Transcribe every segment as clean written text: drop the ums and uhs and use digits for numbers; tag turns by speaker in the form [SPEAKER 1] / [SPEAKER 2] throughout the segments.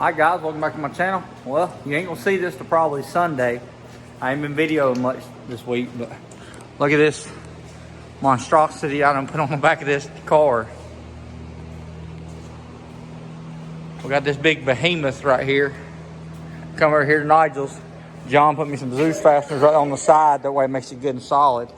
[SPEAKER 1] Hi guys, welcome back to my channel. Well, you ain't gonna see this till probably Sunday. I ain't been videoing much this week, but look at this monstrosity I done put on the back of this car. We got this big behemoth right here. Come over here to Nigel's. John put me some Zeus fasteners right on the side, that way it makes it good and solid.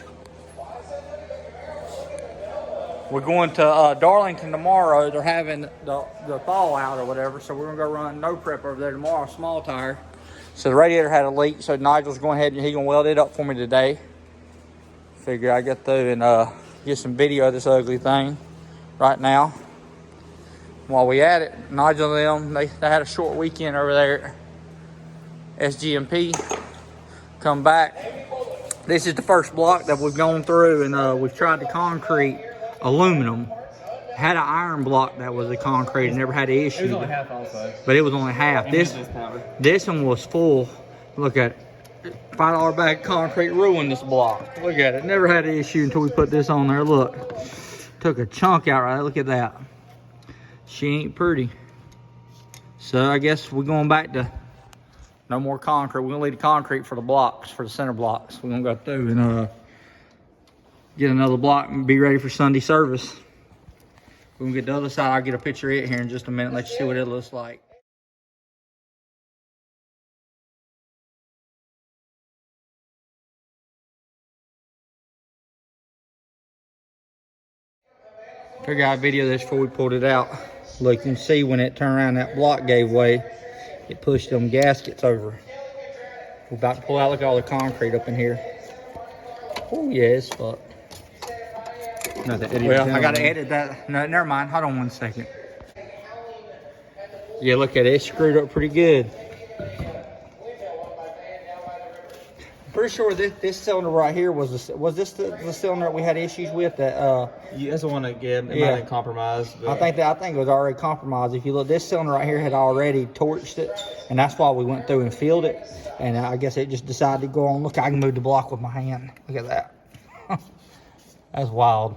[SPEAKER 1] We're going to Darlington tomorrow. They're having the thaw out or whatever, so we're gonna go run no prep over there tomorrow, small tire. So the radiator had a leak, so Nigel's going ahead and he's gonna weld it up for me today. Figure I get through and get some video of this ugly thing right now. While we at it, Nigel and them, they had a short weekend over there at SGMP. Come back. This is the first block that we've gone through, and we've tried to concrete aluminum. Had an iron block that was a concrete and never had an issue. It was only half also. But it was only half. This one was full. Look at it. $5 bag of concrete ruined this block. Look at it. Never had an issue until we put this on there. Look. Took a chunk out right there. Look at that. She ain't pretty. So I guess we're going back to no more concrete. We're gonna leave the concrete for the blocks, for the center blocks. We're gonna go through and get another block and be ready for Sunday service. We're gonna get the other side. I'll get a picture of it here in just a minute, let you see what it looks like. Figured I'd video this before we pulled it out. Look, you can see when it turned around, that block gave way. It pushed them gaskets over. We're about to pull out. Look at all the concrete up in here. Oh yeah, it's fucked. Well, I gotta edit that. No, never mind. Hold on one second. Yeah, look at it. It's screwed up pretty good. Pretty sure this cylinder right here was this the cylinder that we had issues with? That
[SPEAKER 2] yeah, that's the one that might have been compromised.
[SPEAKER 1] I think it was already compromised. If you look, this cylinder right here had already torched it, and that's why we went through and filled it. And I guess it just decided to go on. Look, I can move the block with my hand. Look at that. That's wild.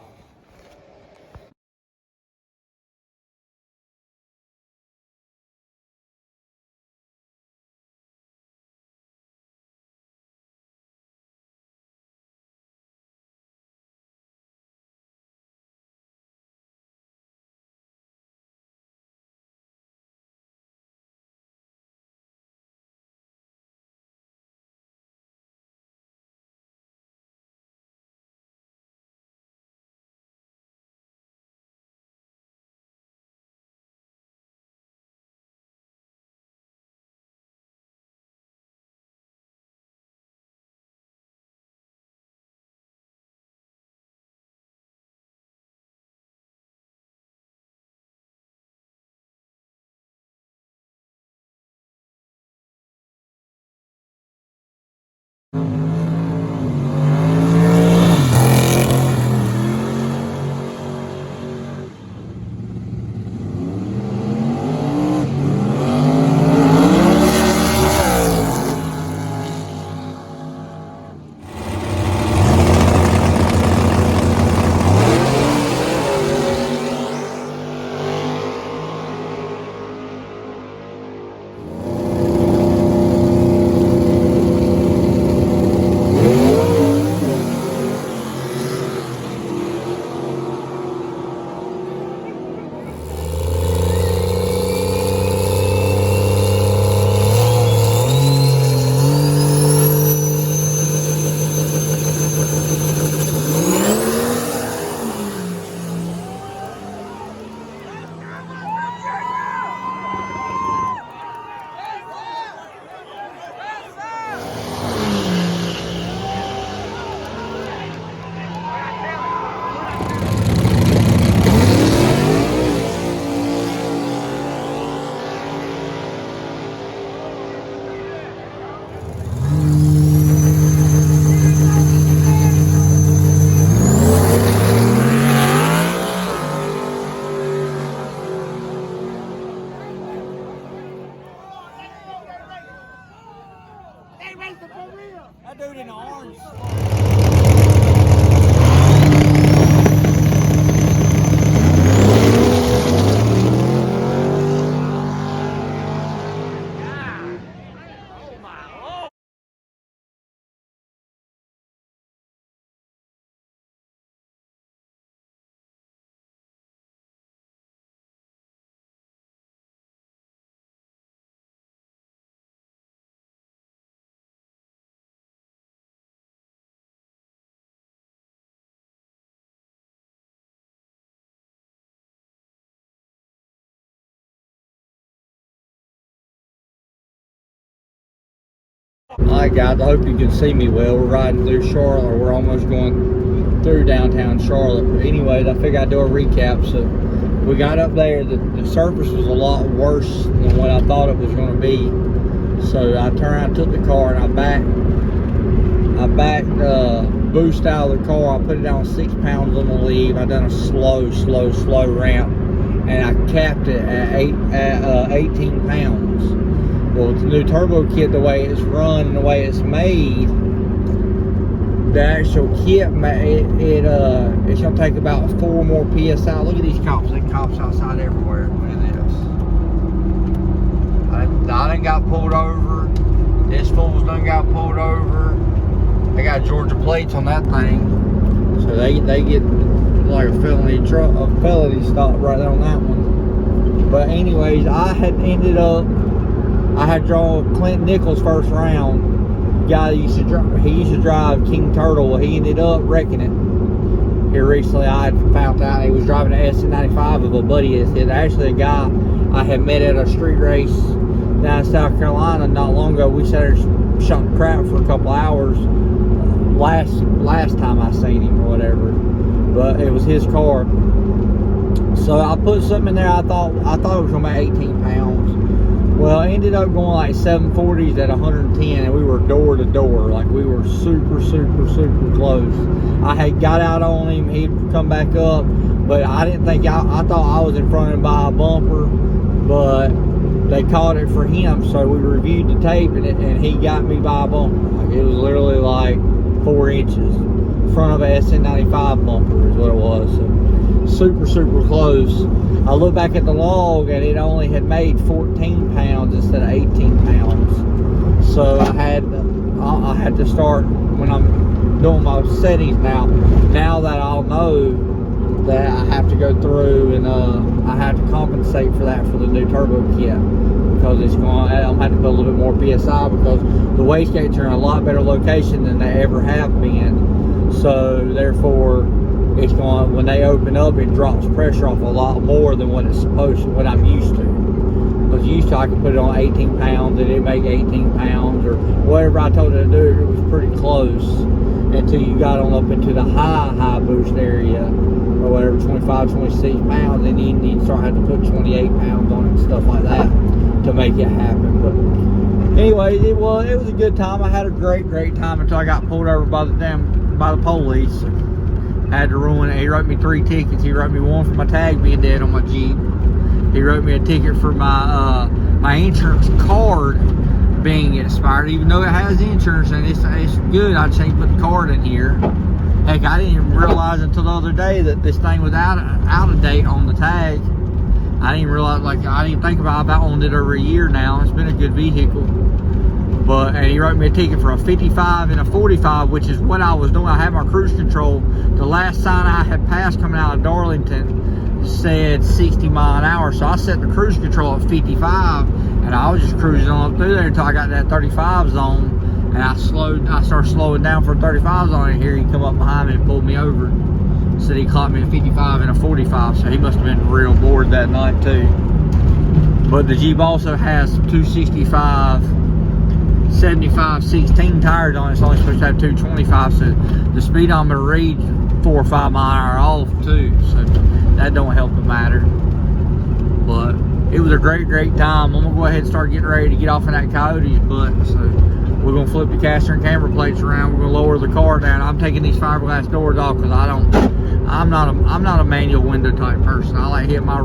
[SPEAKER 1] That dude in the orange. Alright guys, I hope you can see me well. We're riding through Charlotte, or we're almost going through downtown Charlotte. But anyways, I figured I'd do a recap. So we got up there, the surface was a lot worse than what I thought it was going to be. So I turned around, took the car, and I backed boost out of the car. I put it down 6 pounds on the lead. I done a slow ramp, and I capped it at 18 pounds. Well, with the new turbo kit, the way it's run and the way it's made, the actual kit, it's gonna take about 4 more PSI. Look at these cops. There's cops outside everywhere. Look at this. I done got pulled over. This fool's done got pulled over. They got Georgia plates on that thing, so they get like a felony stop right there on that one. But anyways, I had drawn Clint Nichols first round. Guy that used to drive King Turtle. Well, he ended up wrecking it here recently. I had found out he was driving an SC95 of a buddy of his. Actually, a guy I had met at a street race down in South Carolina not long ago. We sat there and shot crap for a couple hours. Last time I seen him or whatever, but it was his car. So I put something in there. I thought it was gonna be 18 pounds. Well, I ended up going like 740s at 110, and we were door to door. Like, we were super close. I had got out on him. He'd come back up, but I didn't think, I thought I was in front of him by a bumper, but they caught it for him. So we reviewed the tape, and he got me by a bumper. Like, it was literally like 4 inches in front of a SN95 bumper is what it was. So super close. I look back at the log, and it only had made 14 pounds instead of 18 pounds. So I had to start, when I'm doing my settings now that I'll know that I have to go through, and I have to compensate for that for the new turbo kit, because I'm going to have to put a little bit more PSI, because the wastegates are in a lot better location than they ever have been. So therefore, it's going, when they open up, it drops pressure off a lot more than what it's supposed to, what I'm used to. Because used to, I could put it on 18 pounds and it make 18 pounds or whatever I told it to do. It was pretty close until you got on up into the high boost area or whatever, 25, 26 pounds, and then you start having to put 28 pounds on it and stuff like that to make it happen. But anyways, it was a good time. I had a great time until I got pulled over by the police. Had to ruin it. He wrote me 3 tickets. He wrote me one for my tag being dead on my Jeep. He wrote me a ticket for my my insurance card being expired, even though it has insurance and it's good. I just ain't put the card in here. Heck, I didn't even realize until the other day that this thing was out of date on the tag. I didn't realize, like, I didn't think about it. I've owned it over a year now. It's been a good vehicle. And he wrote me a ticket for a 55 and a 45, which is what I was doing. I had my cruise control. The last sign I had passed coming out of Darlington said 60 mile an hour. So I set the cruise control at 55, and I was just cruising on up through there until I got that 35 zone. And I started slowing down for a 35 zone, and here he come up behind me and pulled me over. Said he caught me at 55 and a 45, so he must have been real bored that night too. But the Jeep also has 265 75/16 tires on it. It's only supposed to have 225, so the speedometer reads 4 or 5 mile an hour off too, so that don't help the matter. But it was a great time. I'm gonna go ahead and start getting ready to get off in that Coyote's butt. So we're gonna flip the caster and camber plates around. We're gonna lower the car down. I'm taking these fiberglass doors off because I'm not a manual window type person. I like hitting my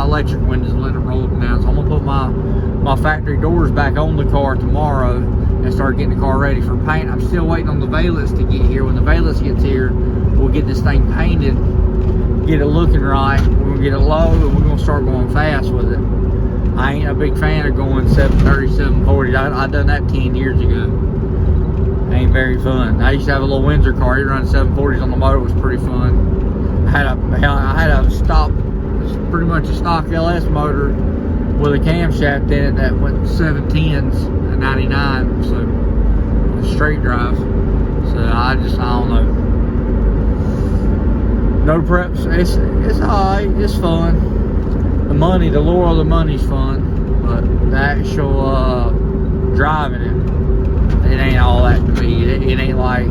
[SPEAKER 1] electric windows and letting them roll down. So I'm gonna put my factory doors back on the car tomorrow and start getting the car ready for paint. I'm still waiting on the valence to get here. When the valence gets here, we'll get this thing painted, get it looking right. We're gonna get it low, and we're gonna start going fast with it. I ain't a big fan of going 730, 740. I done that 10 years ago. Ain't very fun. I used to have a little Windsor car. He run 740s on the motor. It was pretty fun. I had a stock, pretty much a stock LS motor with a camshaft in it that went 710s and 99, so straight drive. So I don't know. No preps. It's alright. It's fun. The lure of the money's fun, but the actual driving it it ain't like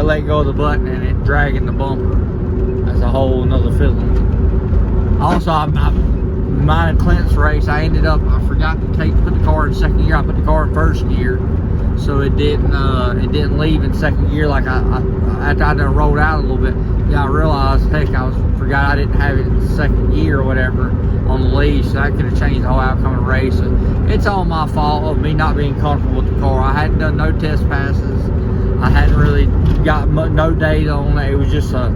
[SPEAKER 1] letting go of the button and it dragging the bumper. That's a whole nother feeling. Also, mine and Clint's race, I forgot to put the car in second gear. I put the car in first gear, so it didn't leave in second gear. Like after I done rolled out a little bit, yeah, I realized, heck, forgot I didn't have it in second gear or whatever on the leash. So that could have changed the whole outcome of the race. So it's all my fault of me not being comfortable with the car. I hadn't done no test passes. I hadn't really got no data on it. It was just a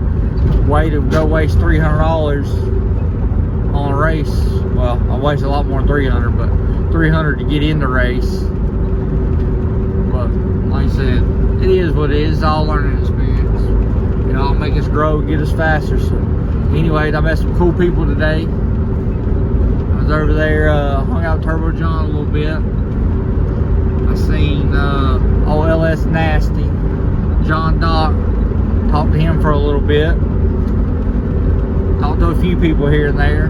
[SPEAKER 1] way to go waste $300 on a race. Well, I wasted a lot more than 300, but 300 to get in the race. But like I said, it is what it is. It's all learning experience. You know, it'll make us grow, get us faster. So anyway, I met some cool people today. I was over there, hung out with Turbo John a little bit. I seen old LS Nasty, John Doc. Talked to him for a little bit. Talked to a few people here and there.